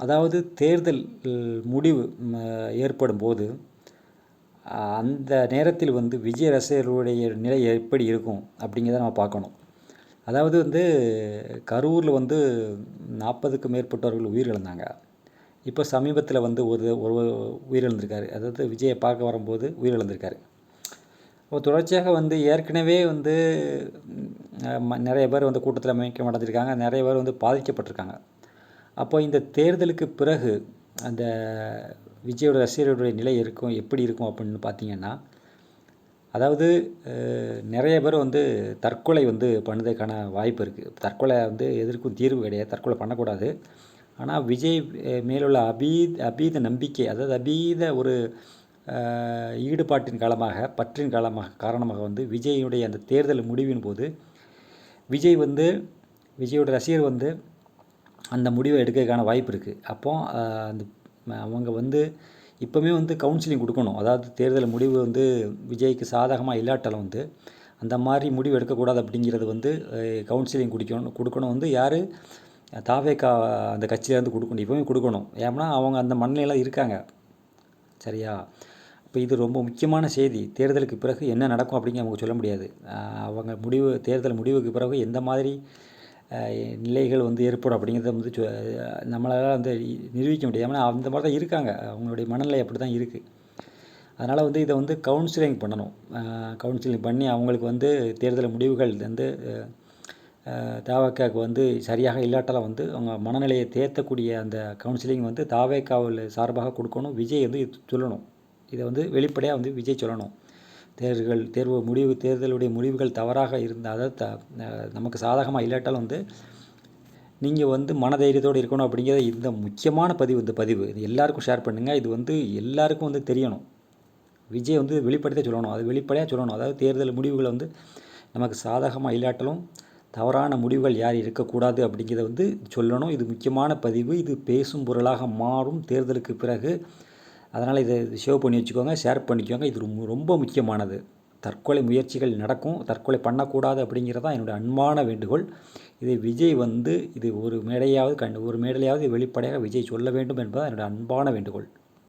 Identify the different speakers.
Speaker 1: அதாவது தேர்தல் முடிவு ஏற்படும்போது அந்த நேரத்தில் வந்து விஜய் ரசிகர்களுடைய நிலை எப்படி இருக்கும் அப்படிங்கிறத நம்ம பார்க்கணும். அதாவது வந்து கரூரில் வந்து 40க்கும் மேற்பட்டவர்கள் உயிரிழந்தாங்க. இப்போ சமீபத்தில் வந்து ஒரு உயிரிழந்திருக்காரு. அதாவது விஜயை பார்க்க வரும்போது உயிரிழந்திருக்காரு. இப்போ தொடர்ச்சியாக வந்து ஏற்கனவே வந்து நிறைய பேர் வந்து கூட்டத்தில் மயக்கம் அடைஞ்சிருக்காங்க, நிறைய பேர் வந்து பாதிக்கப்பட்டிருக்காங்க. அப்போ இந்த தேர்தலுக்கு பிறகு அந்த விஜயோட ரசிகர்களுடைய நிலை எப்படி இருக்கும் அப்படின்னு பார்த்தீங்கன்னா, அதாவது நிறைய பேர் வந்து தற்கொலை வந்து பண்ணதுக்கான வாய்ப்பு இருக்குது. தற்கொலை வந்து எதற்கும் தீர்வு கிடையாது, தற்கொலை பண்ணக்கூடாது. ஆனால் விஜய் மேலுள்ள அபீத நம்பிக்கை, அதாவது அபீத ஒரு ஈடுபாட்டின் பற்றின் காரணமாக வந்து விஜயுடைய அந்த தேர்தல் முடிவின் போது விஜயோட ரசிகர் வந்து அந்த முடிவை எடுக்கிறதுக்கான வாய்ப்பு இருக்குது. அப்போ அந்த அவங்க வந்து இப்போவுமே வந்து கவுன்சிலிங் கொடுக்கணும். அதாவது தேர்தல் முடிவு வந்து விஜய்க்கு சாதகமாக இல்லாட்டாலும் வந்து அந்த மாதிரி முடிவு எடுக்கக்கூடாது அப்படிங்கிறது வந்து கவுன்சிலிங் கொடுக்கணும் வந்து யார், தாவேகா அந்த கட்சியிலேருந்து கொடுக்கணும், இப்போவே கொடுக்கணும். ஏன்னா அவங்க அந்த மனநிலையில் இருக்காங்க. சரியா? இப்போ இது ரொம்ப முக்கியமான செய்தி. தேர்தலுக்கு பிறகு என்ன நடக்கும் அப்படிங்க அவங்க சொல்ல முடியாது. அவங்க தேர்தல் முடிவுக்கு பிறகு எந்த மாதிரி நிலைகள் வந்து ஏற்படும் அப்படிங்கிறத வந்து நம்மளால் வந்து நிரூபிக்க முடியாது. ஏன்னா அந்த மாதிரி தான் இருக்காங்க, அவங்களுடைய மனநிலை அப்படி தான் இருக்குது. அதனால் வந்து இதை வந்து கவுன்சிலிங் பண்ணணும். கவுன்சிலிங் பண்ணி அவங்களுக்கு வந்து தேர்தல் முடிவுகள் வந்து தாவேக்காவுக்கு வந்து சரியாக இல்லாட்டாலும் வந்து அவங்க மனநிலையை தேர்த்தக்கூடிய அந்த கவுன்சிலிங் வந்து தாவேக்காவில் சார்பாக கொடுக்கணும். விஜய் வந்து சொல்லணும், இதை வந்து வெளிப்படையாக வந்து விஜய் சொல்லணும். தேர்தலுடைய முடிவுகள் தவறாக இருந்தால், அதாவது நமக்கு சாதகமாக இல்லாட்டாலும் வந்து நீங்கள் வந்து மனதைரியத்தோடு இருக்கணும் அப்படிங்கிறது இந்த முக்கியமான பதிவு இது எல்லாருக்கும் ஷேர் பண்ணுங்கள். இது வந்து எல்லாருக்கும் வந்து தெரியணும். விஜய் வந்து வெளிப்படுத்த சொல்லணும், அது வெளிப்படையாக சொல்லணும். அதாவது தேர்தல் முடிவுகளை வந்து நமக்கு சாதகமாக இல்லாட்டாலும் தவறான முடிவுகள் யார் இருக்கக்கூடாது அப்படிங்கிறத வந்து சொல்லணும். இது முக்கியமான பதிவு. இது பேசும் பொருளாக மாறும் தேர்தலுக்கு பிறகு. அதனால் இதை சேவ் பண்ணி வச்சுக்கோங்க, ஷேர் பண்ணிக்கோங்க. இது ரொம்ப முக்கியமானது. தற்கொலை முயற்சிகள் நடக்கும், தற்கொலை பண்ணக்கூடாது அப்படிங்கிறது தான் என்னுடைய அன்பான வேண்டுகோள். இதை விஜய் வந்து இது ஒரு மேடையிலாவது வெளிப்படையாக விஜய் சொல்ல வேண்டும் என்பது என்னுடைய அன்பான வேண்டுகோள்.